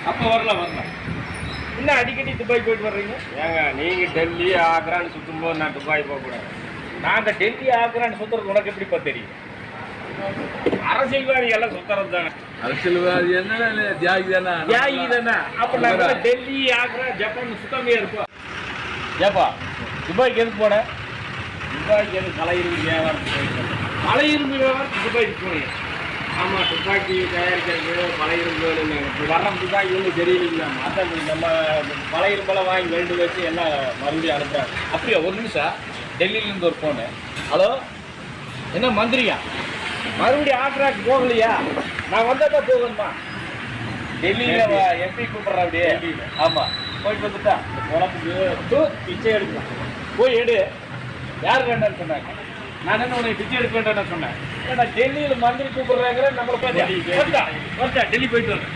அப்போ வரலாம் வரலாம். இன்னும் அடிக்கடி துபாய் போயிட்டு வர்றீங்க? ஏங்க நீங்கள் டெல்லி ஆக்ரான்னு சுற்றும்போது நான் துபாய் போகக்கூடாது. நாங்கள் டெல்லி ஆக்ரான்னு சுற்றுறது உனக்கு எப்படிப்பா தெரியும்? அரசியல்வாதி எல்லாம் சுற்றுறது தானே. அரசியல்வாதி என்ன தியாகி தானே. தியாகி தானே. அப்போ நாங்கள் டெல்லி ஆக்ரா ஜப்பான் சுத்தமே இருப்போம். ஏப்பா துபாய்க்கு எதுக்கு போனேன்? துபாய்க்கு எதுவும் கலை இருந்து வியாபாரத்துக்கு போயிருக்கேன். மலை இரும்பு வியாபாரத்துக்கு துபாய்க்கு போனீங்க? ஆமாம், துப்பாக்கி தயாரிக்கிறது பழைய இரும்பு வர்ற துப்பாக்கி ஒன்றும் தெரியலைங்களா. அதான் நம்ம பழைய இரும்பெல்லாம் வாங்கி வெல்டு வச்சு எல்லாம் மறுபடியும் அனுப்புகிறாங்க. அப்படியா? ஒரு நிமிஷம். டெல்லியிலேருந்து ஒரு ஃபோனு. ஹலோ, என்ன மந்திரியா? மறுபடியும் ஆக்ராக்கு போகலையா? நான் வந்தால் தான் போகணுமா? டெல்லியில் எப்படி கூப்பிட்றா? அப்படியே ஆமாம், போயிட்டு வந்துட்டா உனக்கு பிச்சை எடுக்கலாம். போய் எடு. யார் வேண்டாம்னு சொன்னாங்க? நான் என்ன உனக்கு பிச்சை எடுக்க வேண்டாம்னு சொன்னேன். ஏன்னா டெல்லியில் மந்திரி கூப்பிட்றாங்கிற நம்மளை பார்த்து டெல்லி போயிட்டு வரேன்.